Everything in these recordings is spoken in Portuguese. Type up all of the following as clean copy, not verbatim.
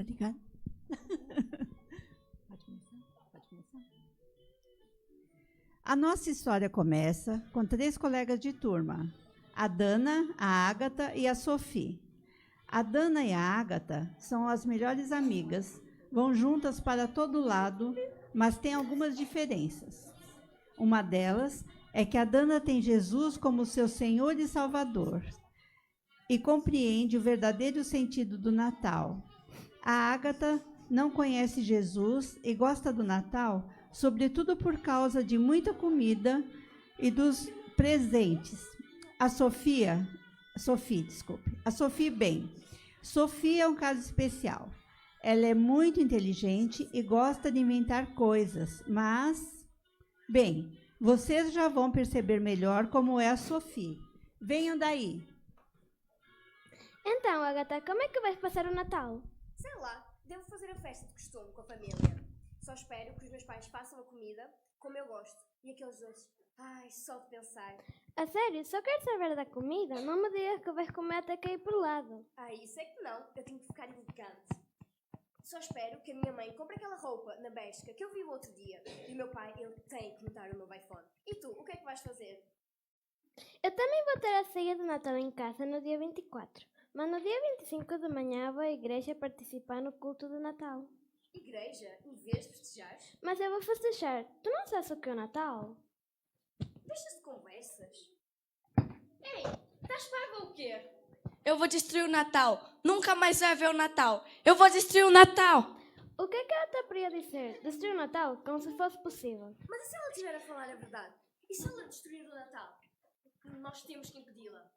Tá ligado? Pode começar? Pode começar? A nossa história começa com 3 colegas de turma, a Dana, a Ágata e a Sophie. A Dana e a Ágata são as melhores amigas, vão juntas para todo lado, mas têm algumas diferenças. Uma delas é que a Dana tem Jesus como seu Senhor e Salvador e compreende o verdadeiro sentido do Natal. A Ágata não conhece Jesus e gosta do Natal, sobretudo por causa de muita comida e dos presentes. A Sophie, Sophie é um caso especial. Ela é muito inteligente e gosta de inventar coisas, mas, bem, vocês já vão perceber melhor como é a Sophie. Venham daí. Então, Agatha, como é que vais passar o Natal? Sei lá, devo fazer a festa de costume com a família. Só espero que os meus pais façam a comida como eu gosto. E aqueles doces. Ai, só de pensar. A sério, só quero saber da comida. Não me digas que vais comer até cair por lado. Ai, isso é que não. Eu tenho que ficar elegante. Só espero que a minha mãe compre aquela roupa na Bershka que eu vi o outro dia. E o meu pai, ele tem que notar o meu iPhone. E tu, o que é que vais fazer? Eu também vou ter a ceia de Natal em casa no dia 24. Mas no dia 25 de manhã vou à igreja participar no culto de Natal. Igreja? Em vez de festejar? Mas eu vou festejar. Tu não sabes o que é o Natal? Deixa-se de conversas. Ei, estás pago ou o quê? Eu vou destruir o Natal. Nunca mais vai haver o Natal. Eu vou destruir o Natal. O que é que ela está para dizer? Destruir o Natal? Como se fosse possível. Mas e se ela estiver a falar a verdade? E se ela destruir o Natal? Nós temos que impedi-la.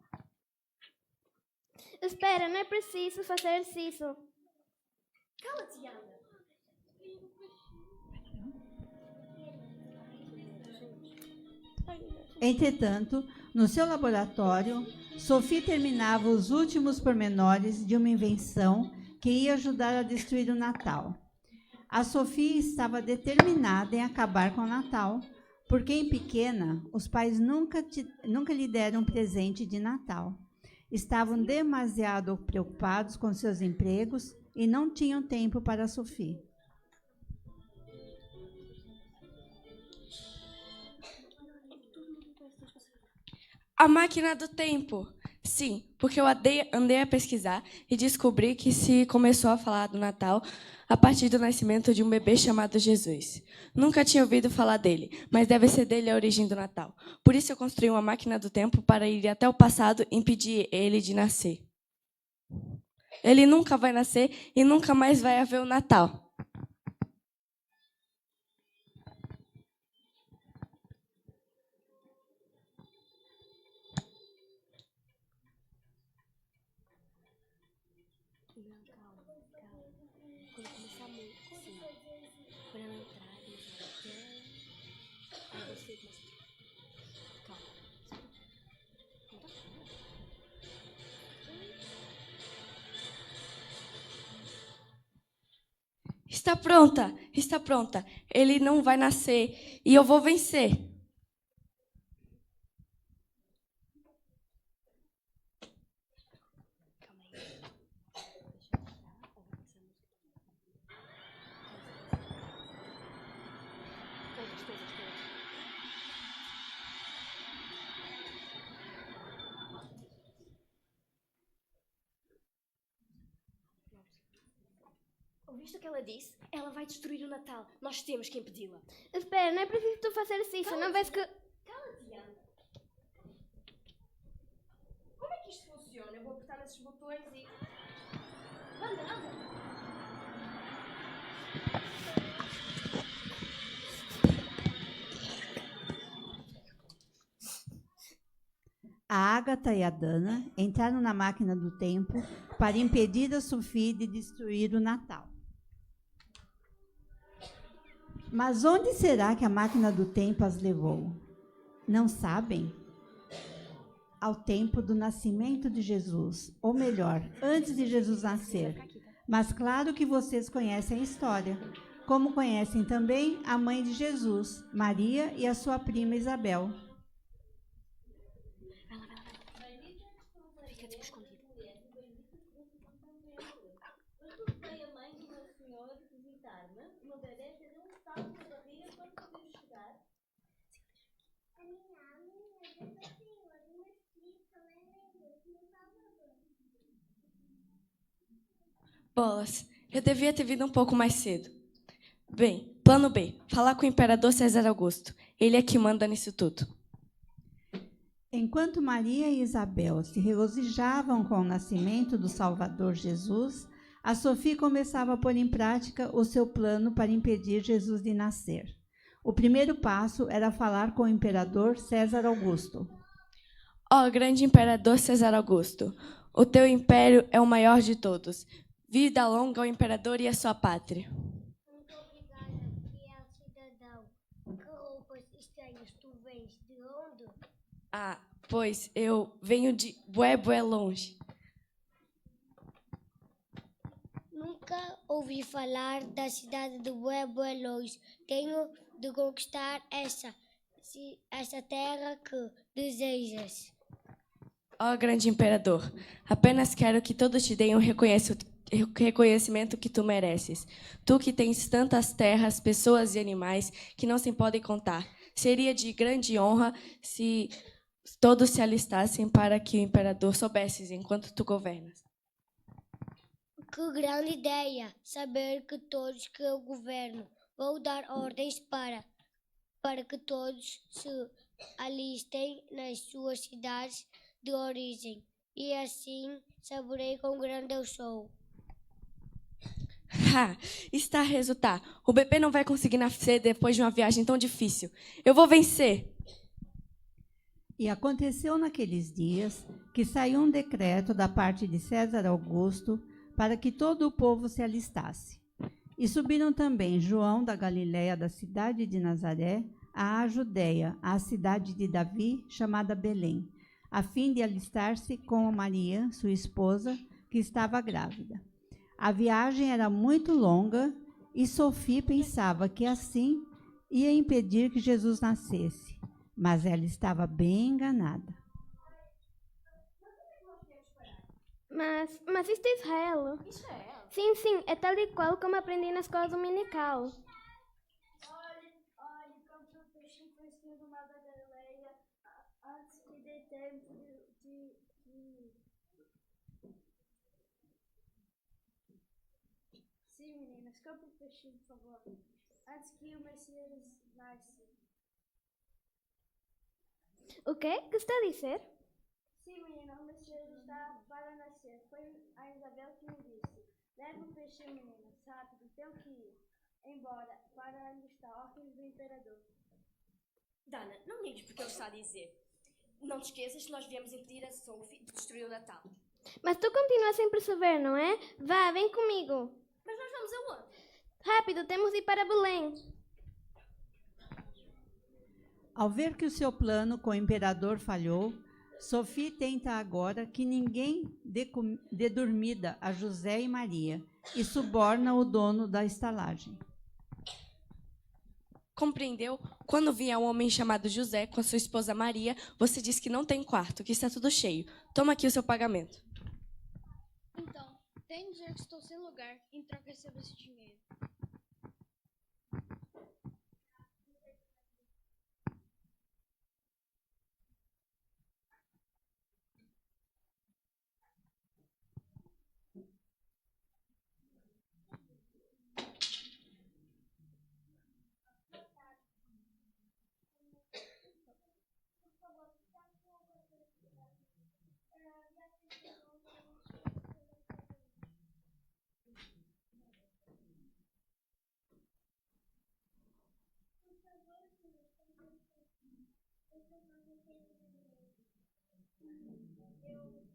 Espera, não é preciso fazer isso. Cala-te, Ana. Entretanto, no seu laboratório, Sophie terminava os últimos pormenores de uma invenção que ia ajudar a destruir o Natal. A Sophie estava determinada em acabar com o Natal, porque em pequena, os pais nunca lhe deram um presente de Natal. Estavam demasiado preocupados com seus empregos e não tinham tempo para a Sophie. A máquina do tempo. Sim, porque eu andei a pesquisar e descobri que se começou a falar do Natal a partir do nascimento de um bebê chamado Jesus. Nunca tinha ouvido falar dele, mas deve ser dele a origem do Natal. Por isso eu construí uma máquina do tempo para ir até o passado e impedir ele de nascer. Ele nunca vai nascer e nunca mais vai haver o Natal. Está pronta, está pronta. Ele não vai nascer e eu vou vencer. Ouviste o que ela disse? Ela vai destruir o Natal. Nós temos que impedi-la. Espera, não é preciso tu fazer isso. Não vês que... Cala-te, Ana. Como é que isto funciona? Eu vou apertar nesses botões e... Anda. A Ágata e a Dana entraram na máquina do tempo para impedir a Sophie de destruir o Natal. Mas onde será que a máquina do tempo as levou? Não sabem? Ao tempo do nascimento de Jesus, ou melhor, antes de Jesus nascer. Mas claro que vocês conhecem a história, como conhecem também a mãe de Jesus, Maria, e a sua prima Isabel. Fica tipo escondido. Bolas, eu devia ter vindo um pouco mais cedo. Bem, plano B, falar com o imperador César Augusto. Ele é que manda nisso tudo. Enquanto Maria e Isabel se regozijavam com o nascimento do Salvador Jesus, a Sophie começava a pôr em prática o seu plano para impedir Jesus de nascer. O primeiro passo era falar com o imperador César Augusto. Ó grande imperador César Augusto, o teu império é o maior de todos. Vida longa ao imperador e à sua pátria. Muito obrigada, fiel cidadão. Que roupas estranhas tu vens? De onde? Ah, pois eu venho de bué longe. Nunca ouvi falar da cidade de Bué-Bué-Longe. Tenho de conquistar essa terra que desejas. Ó grande imperador, apenas quero que todos te deem o reconhecimento que tu mereces. Tu que tens tantas terras, pessoas e animais que não se podem contar. Seria de grande honra se todos se alistassem para que o imperador soubesse enquanto tu governas. Que grande ideia! Saber que todos que eu governo. Vou dar ordens para que todos se alistem nas suas cidades de origem. E assim saberei quão grande eu sou. Ha! Está a resultar. O bebê não vai conseguir nascer depois de uma viagem tão difícil. Eu vou vencer! E aconteceu naqueles dias que saiu um decreto da parte de César Augusto para que todo o povo se alistasse. E subiram também João da Galiléia, da cidade de Nazaré, à Judéia, à cidade de Davi, chamada Belém, a fim de alistar-se com Maria, sua esposa, que estava grávida. A viagem era muito longa e Sophie pensava que assim ia impedir que Jesus nascesse, mas ela estava bem enganada. Mas isto é Israel. Israel? Sim, é tal e qual como aprendi na escola dominical. Olhe, como o peixe conhecido do mar da Galileia, antes que dê tempo de. Sim, meninas, compre o peixinho, por favor. Antes que o Messias nasça. O quê? Que está a dizer? Sim, menina, o Messias está para nascer. Foi a Isabel que me disse. Leve o peixinho, meninas, rápido, tenho que ir. Embora, para alistar ordens do imperador. Dana, não me ligues porque ele está a dizer. Não te esqueças que nós viemos impedir a Sophie de destruir o Natal. Mas tu continuas sem perceber, não é? Vá, vem comigo. Mas nós vamos aonde? Rápido, temos de ir para Belém. Ao ver que o seu plano com o imperador falhou, Sophie tenta agora que ninguém dê dormida a José e Maria e suborna o dono da estalagem. Compreendeu? Quando vinha um homem chamado José com a sua esposa Maria, você disse que não tem quarto, que está tudo cheio. Toma aqui o seu pagamento. Então, tem de dizer que estou sem lugar, em troca recebo esse dinheiro.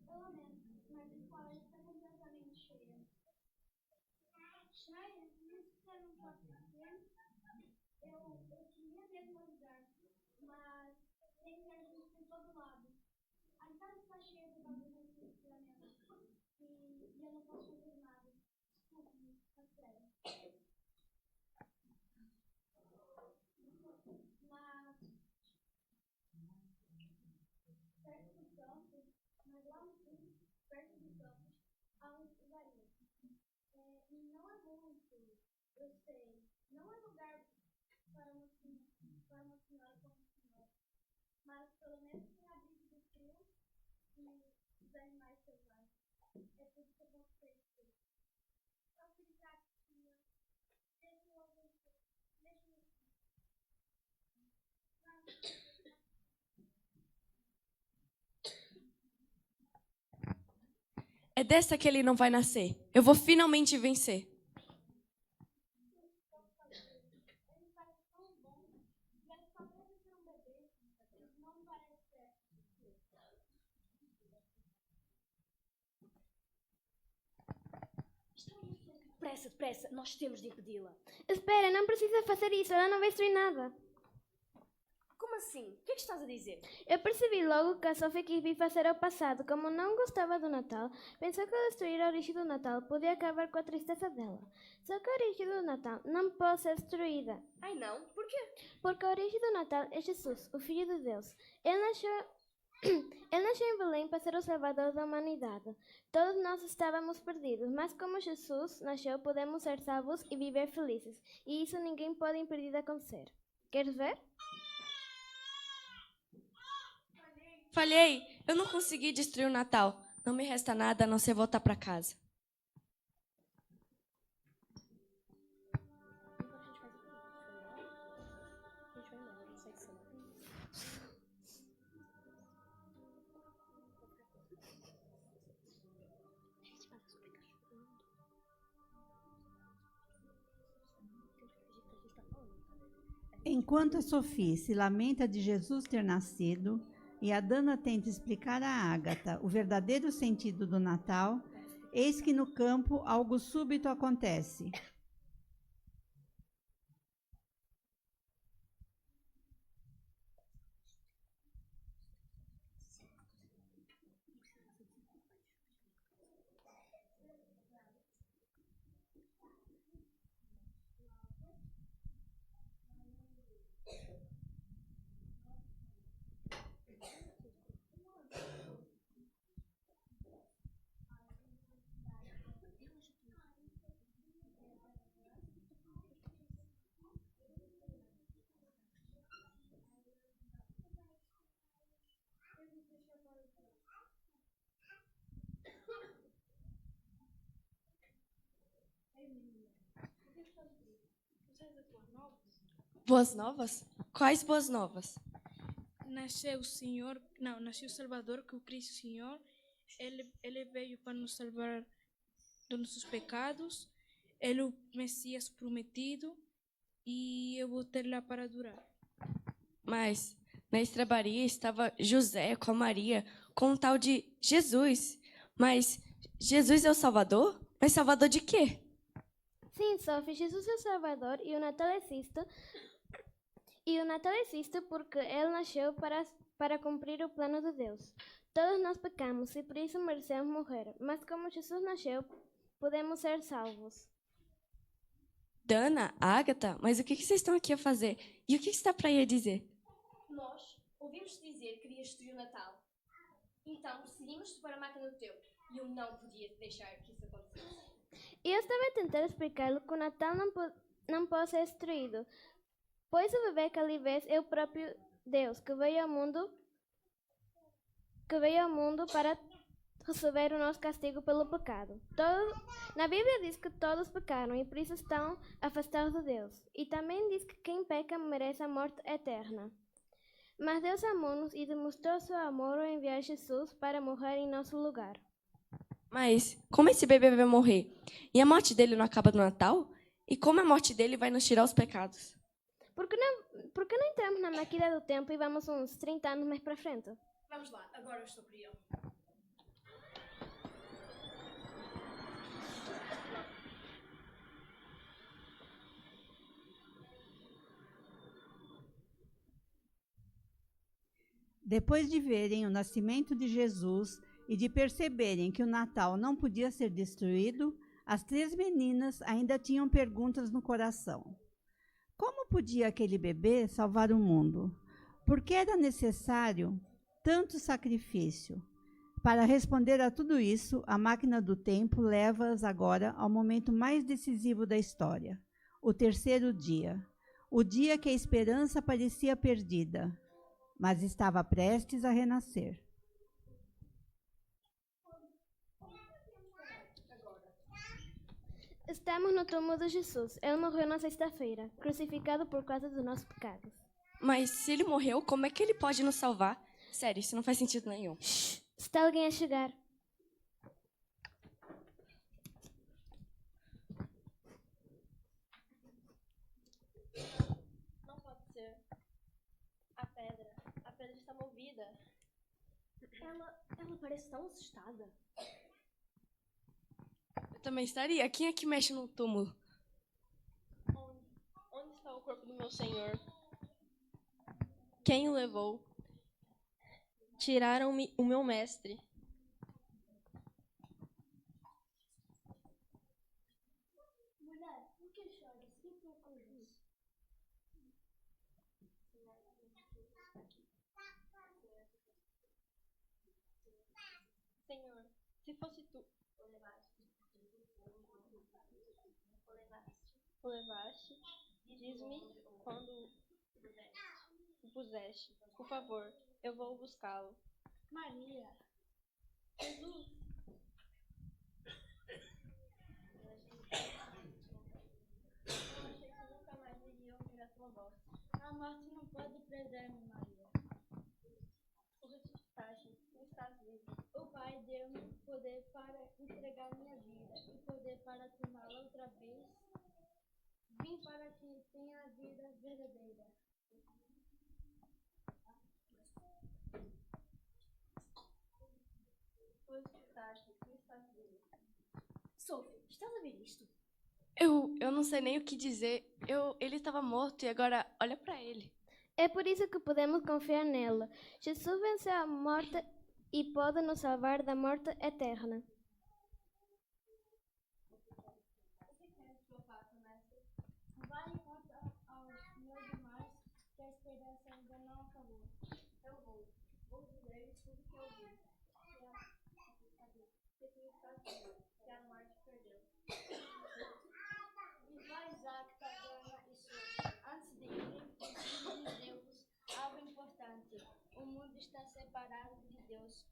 Pelo menos, mas a escola está completamente cheia. Cheia? Mas você não pode fazer? Eu queria mesmo ajudar, mas tem gente de todo lado. A escola está cheia de bagunça e estranhamento. E eu não posso fazer nada. Desculpe-me, a sério. Mas perto do campus, mas lá no fundo, perto do campus, há uma escudaria. E não é muito, eu sei, não é lugar para uma senhora como a senhora, mas pelo menos tem abrigo do frio e dos animais selvagens. É tudo que eu posso ter. É dessa que ele não vai nascer. Eu vou finalmente vencer. Depressa, depressa, nós temos de impedi-la. Espera, não precisa fazer isso, ela não vai destruir nada. Como assim? O que é que estás a dizer? Eu percebi logo que a Sophie quis vir fazer ao passado. Como não gostava do Natal, pensou que ao destruir a origem do Natal podia acabar com a tristeza dela. Só que a origem do Natal não pode ser destruída, Ai não, porquê? porque a origem do Natal é Jesus, o Filho de Deus. Ele nasceu em Belém para ser o Salvador da humanidade. Todos nós estávamos perdidos, mas como Jesus nasceu, podemos ser salvos e viver felizes. E isso ninguém pode impedir de acontecer. Queres ver? Falhei. Eu não consegui destruir o Natal. Não me resta nada a não ser voltar para casa. Enquanto a Sophie se lamenta de Jesus ter nascido e a Dana tenta explicar a Ágata o verdadeiro sentido do Natal, eis que no campo algo súbito acontece. Boas novas? Quais boas novas? Nasceu o Senhor, não, nasceu o Salvador, que é o Cristo Senhor. Ele veio para nos salvar dos nossos pecados. Ele é o Messias prometido e eu vou ter lá para adorar. Mas na estrebaria estava José com a Maria, com o tal de Jesus. Mas Jesus é o Salvador? Mas Salvador de quê? Sim, Sophie, Jesus é o Salvador e o Natal existe. E o Natal existe porque ele nasceu para cumprir o plano de Deus. Todos nós pecamos e por isso merecemos morrer. Mas como Jesus nasceu, podemos ser salvos. Dana, Ágata, mas o que vocês estão aqui a fazer? E o que está para ir a dizer? Nós ouvimos-te dizer que querias destruir o Natal. Então decidimos-te para a máquina do tempo. E eu não podia deixar que isso acontecesse. E eu estava a tentar explicar-lhe que o Natal não pode ser destruído, pois o bebê que ali vês é o próprio Deus que veio ao mundo para receber o nosso castigo pelo pecado. Na Bíblia diz que todos pecaram e por isso estão afastados de Deus. E também diz que quem peca merece a morte eterna. Mas Deus amou-nos e demonstrou seu amor ao enviar Jesus para morrer em nosso lugar. Mas como esse bebê vai morrer? E a morte dele não acaba no Natal? E como a morte dele vai nos tirar os pecados? Por que não entramos na máquina do tempo e vamos uns 30 anos mais para frente? Vamos lá, agora eu estou curioso. Depois de verem o nascimento de Jesus e de perceberem que o Natal não podia ser destruído, as 3 meninas ainda tinham perguntas no coração. Como podia aquele bebê salvar o mundo? Por que era necessário tanto sacrifício? Para responder a tudo isso, a máquina do tempo leva-as agora ao momento mais decisivo da história, o 3º dia. O dia que a esperança parecia perdida, mas estava prestes a renascer. Estamos no túmulo de Jesus. Ele morreu na sexta-feira, crucificado por causa dos nossos pecados. Mas se ele morreu, como é que ele pode nos salvar? Sério, isso não faz sentido nenhum. Shh, está alguém a chegar. Não pode ser. A pedra está movida. Ela parece tão assustada. Eu também estaria. Quem é que mexe no túmulo? Onde está o corpo do meu senhor? Quem o levou? Tiraram-me o meu mestre. Mulher, por que choras? Que procuras? Senhor, se fosse tu. O levaste, diz-me quando o puseste. Por favor, eu vou buscá-lo. Maria. Jesus! Eu achei que nunca mais iria ouvir a tua voz. A morte não pode prender-me, Maria. Tu ressuscitaste, tu estás vivo. O Pai deu-me poder para entregar minha vida e poder para tomá-la outra vez. Vim para que tenha a vida verdadeira. Tu ressuscitaste, tu estás vivo. Sophie, estás a ver isto? Eu não sei nem o que dizer. Ele estava morto e agora olha para ele. É por isso que podemos confiar nele. Jesus venceu a morte e pode nos salvar da morte eterna. Vai e conta aos meus irmãos que a esperança ainda não acabou. Eu vou dizer-lhes tudo que eu vi. Que tu estás vivo, que a morte perdeu. E vai, Isaac, Tatiana e Souza. Antes de irem, preciso dizer-vos algo importante. O mundo está separado de Deus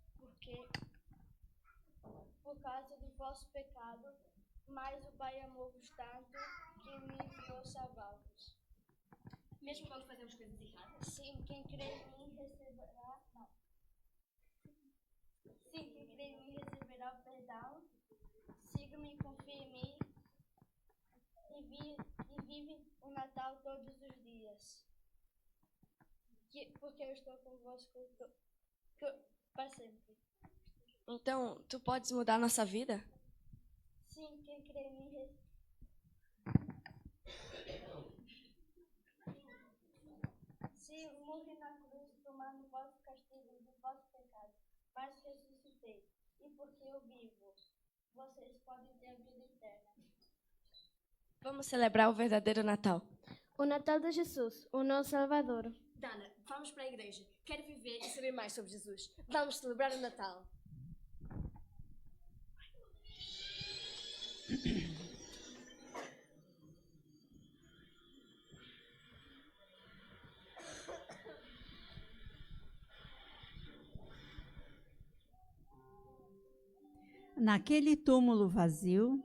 por causa do vosso pecado, mas o Pai amou-vos tanto que me enviou salvar-vos. Mesmo quando fazemos coisas erradas? Sim, quem crê em mim receberá. Não. Sim, quem crê em mim receberá o perdão. Siga-me e confie em mim. E vive o Natal todos os dias. Porque eu estou convosco para sempre. Então, tu podes mudar a nossa vida? Sim, quem crê em mim. Se morri na cruz, tomando o vosso castigo do vosso pecado, mas ressuscitei. E porque eu vivo, vocês podem ter a vida eterna. Vamos celebrar o verdadeiro Natal. O Natal de Jesus, o nosso Salvador. Dana, vamos para a igreja. Quero viver e saber mais sobre Jesus. Vamos celebrar o Natal. Naquele túmulo vazio,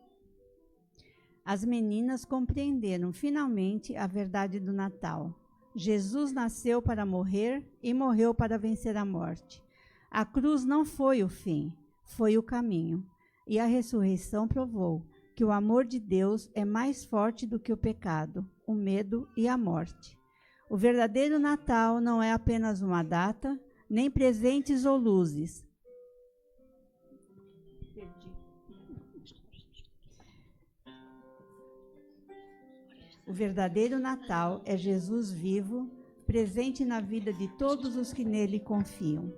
as meninas compreenderam finalmente a verdade do Natal. Jesus nasceu para morrer e morreu para vencer a morte. A cruz não foi o fim, foi o caminho. E a ressurreição provou que o amor de Deus é mais forte do que o pecado, o medo e a morte. O verdadeiro Natal não é apenas uma data, nem presentes ou luzes. O verdadeiro Natal é Jesus vivo, presente na vida de todos os que nele confiam.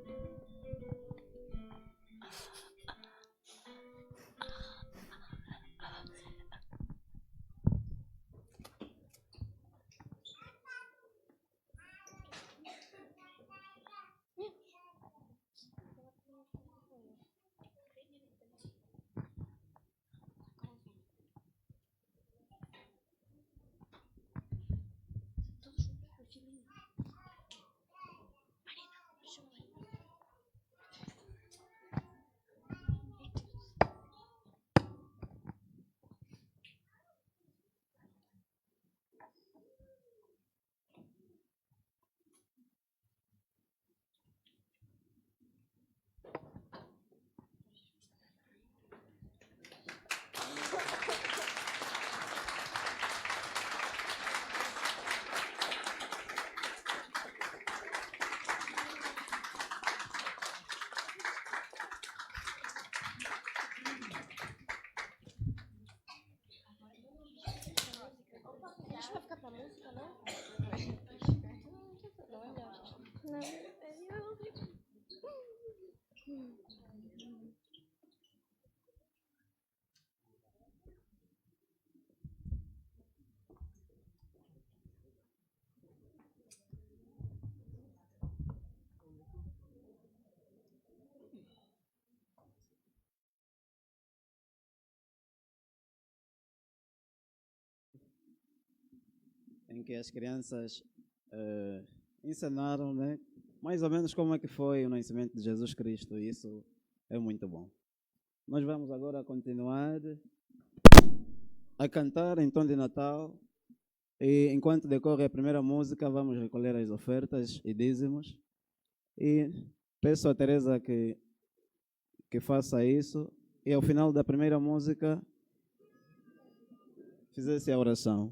Deixa eu ficar pra música, não? Não é melhor, gente. Não. Em que as crianças ensinaram, né, mais ou menos como é que foi o nascimento de Jesus Cristo. E isso é muito bom. Nós vamos agora continuar a cantar em tom de Natal. E enquanto decorre a primeira música, vamos recolher as ofertas e dízimos. E peço a Teresa que faça isso. E ao final da primeira música, fizesse a oração.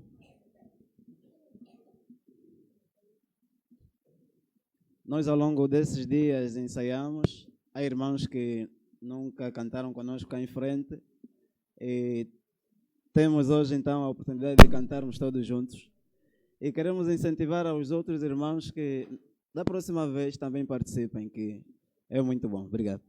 Nós, ao longo desses dias, ensaiamos. Há irmãos que nunca cantaram conosco cá em frente. E temos hoje, então, a oportunidade de cantarmos todos juntos. E queremos incentivar aos outros irmãos que, da próxima vez, também participem, que é muito bom. Obrigado.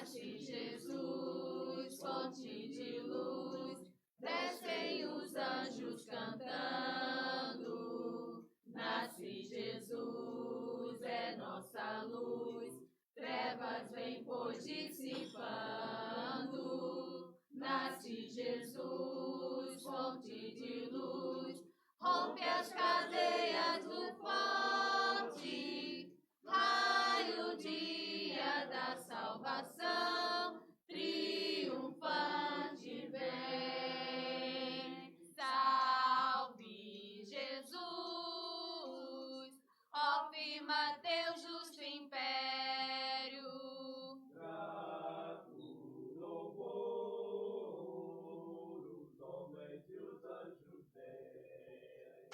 Nasce Jesus, fonte de luz, descem os anjos cantando. Nasce Jesus, é nossa luz, trevas vêm por dissipando. Nasce Jesus, fonte de luz, rompe as cadeias do forte, raio dia da salvação, triunfante vem. Salve Jesus, ó firma teu justo império. Grato louvor, os homens e os anjos têm.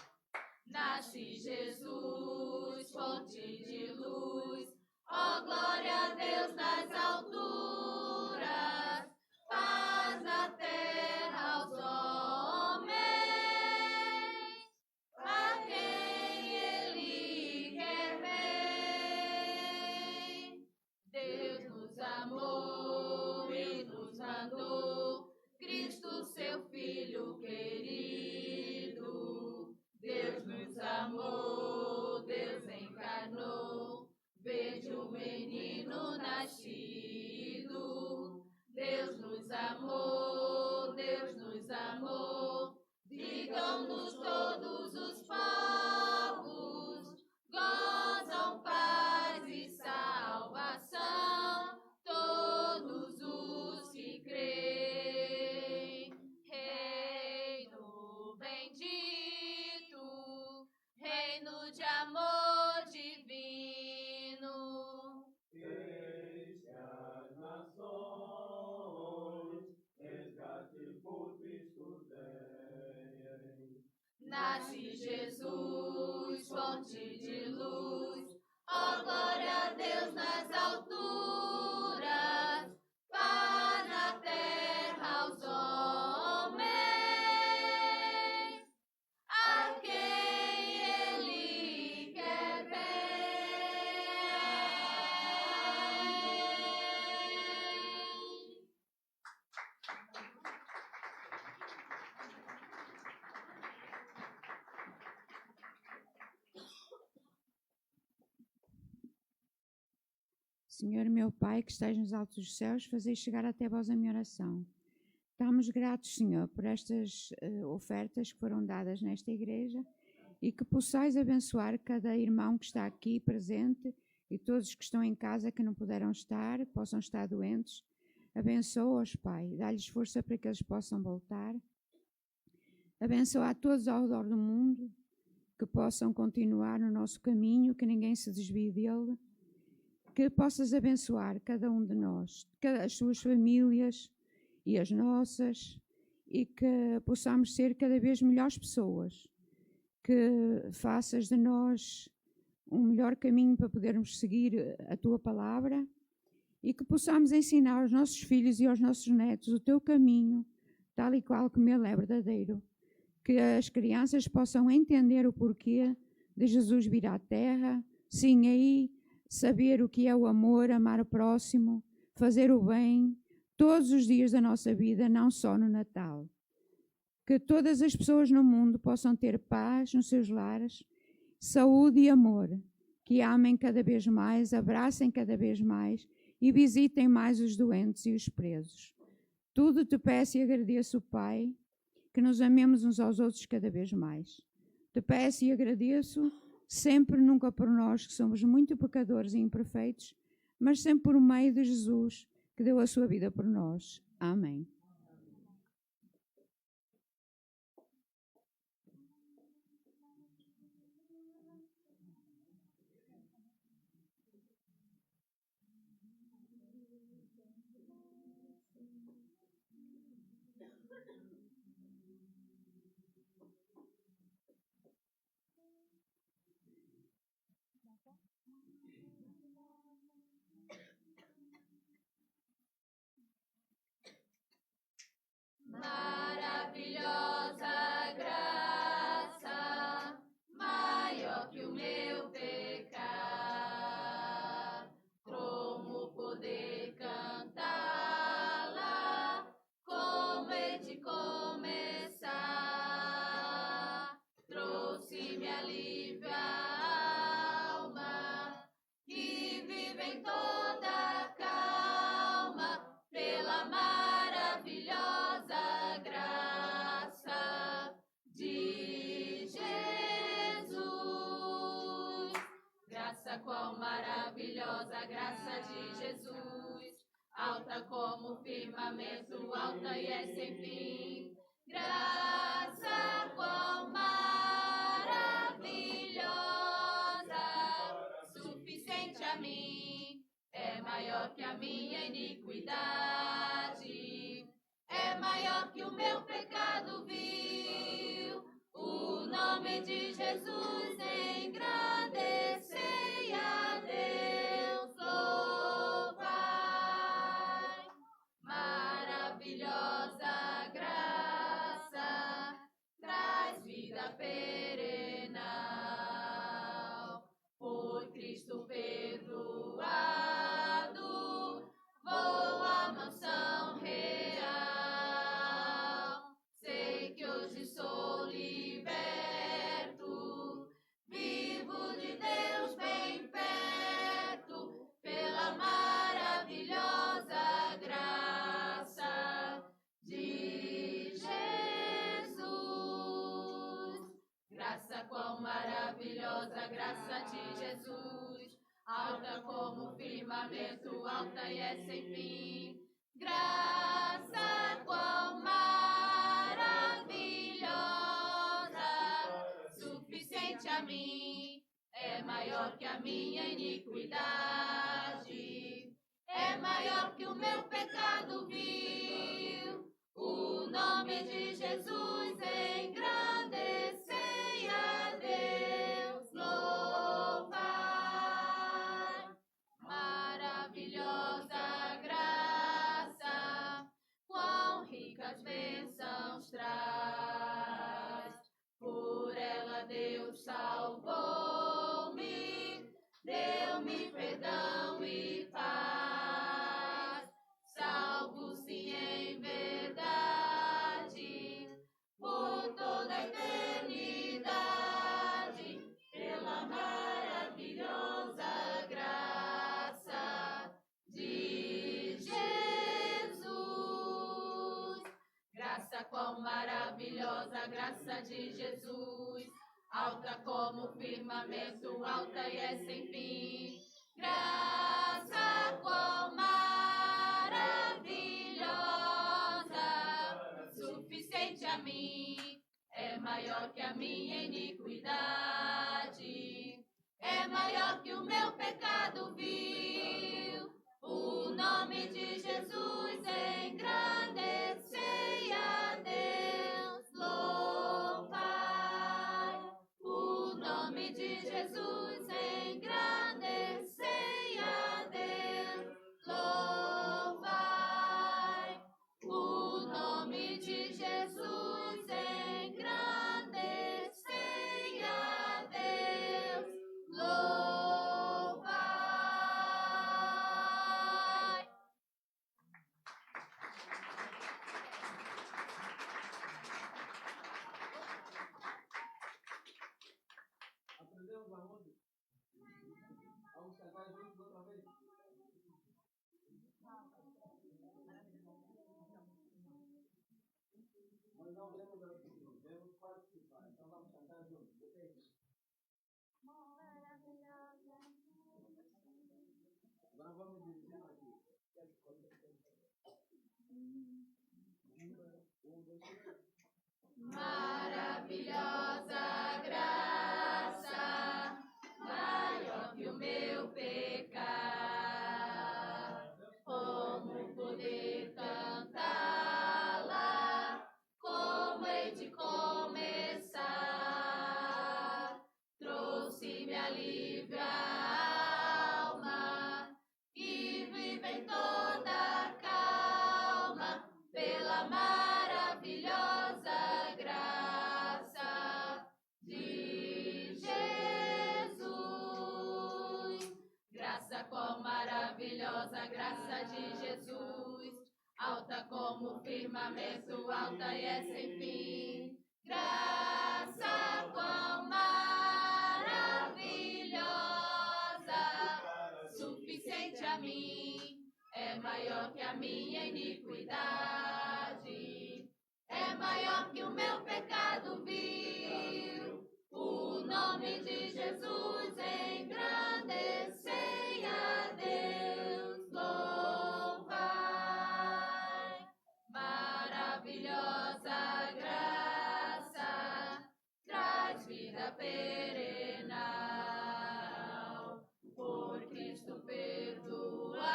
Nasce Jesus, fonte de luz, ó glória a Deus nas alturas, paz na terra aos homens, a quem Ele quer bem. Deus nos amou e nos mandou Cristo, seu Filho querido. Deus nos amou, Deus encarnou, vede o menino nascido. Deus nos amou, Deus nos amou, digam-nos todos os povos, gozam paz e salvação, todos os que creem. Reino bendito, reino de amor divino. Deixe as nações, resgate por Cristo tem. Nasce Jesus, fonte de luz, ó glória a Deus nas alturas, paz na terra aos homens, a quem Ele quer bem. Senhor meu Pai, que estás nos altos dos céus, fazei chegar até vós a minha oração. Estamos gratos, Senhor, por estas ofertas que foram dadas nesta igreja e que possais abençoar cada irmão que está aqui presente e todos que estão em casa que não puderam estar, possam estar doentes. Abençoa-os, Pai, dá-lhes força para que eles possam voltar. Abençoa a todos ao redor do mundo, que possam continuar no nosso caminho, que ninguém se desvie dele. Que possas abençoar cada um de nós, as suas famílias e as nossas, e que possamos ser cada vez melhores pessoas, que faças de nós um melhor caminho para podermos seguir a Tua palavra e que possamos ensinar aos nossos filhos e aos nossos netos o Teu caminho, tal e qual como ele é verdadeiro. Que as crianças possam entender o porquê de Jesus vir à Terra, sim, aí saber o que é o amor, amar o próximo, fazer o bem, todos os dias da nossa vida, não só no Natal. Que todas as pessoas no mundo possam ter paz nos seus lares, saúde e amor, que amem cada vez mais, abracem cada vez mais e visitem mais os doentes e os presos. Tudo te peço e agradeço, Pai, que nos amemos uns aos outros cada vez mais. Te peço e agradeço sempre, nunca por nós, que somos muito pecadores e imperfeitos, mas sempre por meio de Jesus, que deu a sua vida por nós. Amém. Maravilhosa graça, maior que o meu pecado, como poder cantar maravilhosa graça de Jesus, alta como o firmamento, alta e é sem fim. Graça quão maravilhosa, suficiente a mim, é maior que a minha iniquidade, é maior que o meu pecado vil. O nome de Jesus engrandecei a Deus, louvai. Maravilhosa graça, traz vida perenal. Por Cristo perdoado, vou à mansão real. Sei que hoje sou liberto, vivo de Deus bem perto, pela maravilhosa graça de Jesus. Graça quão maravilhosa, graça de Jesus, alta como o firmamento, alta e é sem fim. Graça quão maravilhosa, suficiente a mim, é maior que a minha iniquidade, é maior que o meu pecado vil. O nome de Jesus engrandecei a Deus, louvai. Maravilhosa graça, quão ricas bênçãos traz. Por ela Deus salvou-me, deu-me perdão e paz. Salvo sim em verdade, por toda a eternidade, pela maravilhosa graça de Jesus. Graça quão maravilhosa, graça de Jesus, alta como o firmamento, alta e é sem fim. Graça quão maravilhosa, suficiente a mim, é maior que a minha iniquidade, é maior que o meu pecado vil. O nome de Jesus engrandecei a Deus, louvai. O nome de Jesus engrandecei a Deus, louvai. O nome de Jesus engrandecei a Deus, louvai. Aprendemos a música? Vamos cantar juntos outra vez? Nós não vemos assim, vemos participar. Então vamos cantar juntos, ok? Agora vamos dirigir aqui. Maravilhosa graça, maior que o meu pecado, como poder cantá-la, como hei de começar, trouxe-me alívio à alma, e vive em toda calma, pela maravilhosa graça de Jesus. Graça quão maravilhosa, graça de Jesus, alta como o firmamento, alta e é sem fim. Graça quão maravilhosa, suficiente a mim, é maior que a minha iniquidade, é maior que o meu pecado vil. O nome de Jesus engrandecei a maravilhosa graça traz vida perenal. Por Cristo perdoado,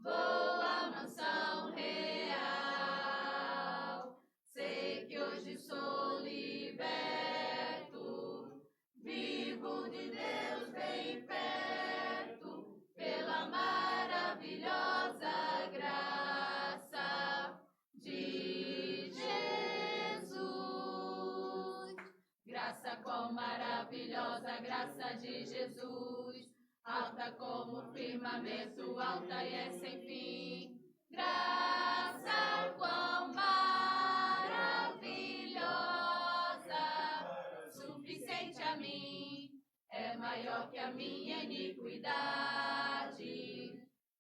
vou à mansão real. Sei que hoje sou liberto, vivo de Deus bem perto, pela maravilhosa graça de Jesus. Graça qual maravilhosa graça de Jesus, alta como o firmamento, alta e é sem fim. Graça qual maravilhosa, suficiente a mim, é maior que a minha iniquidade,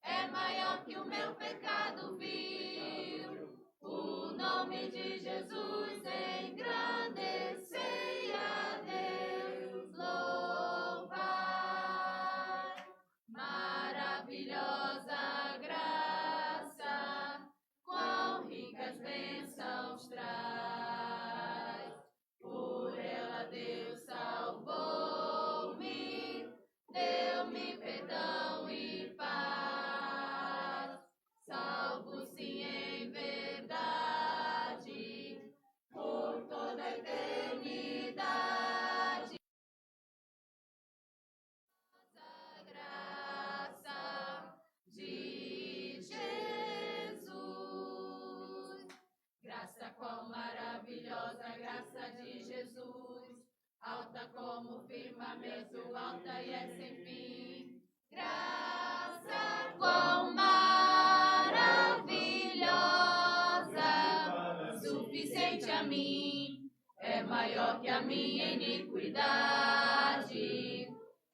é maior que o meu pecado vil. O nome de Jesus engrandecei a Deus, louvar. Maravilhosa graça, quão ricas bênçãos traz. Por ela Deus salvou-me, deu-me perdão e paz. Salvo sim em verdade, por toda a eternidade. A graça de Jesus. Graça qual maravilhosa graça de Jesus, alta como o firmamento, alta e é sem fim. Graça qual maravilhosa, suficiente a mim, é maior que a minha iniquidade,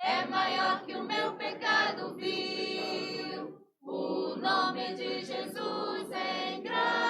é maior que o meu pecado vil. O nome de Jesus engrandecei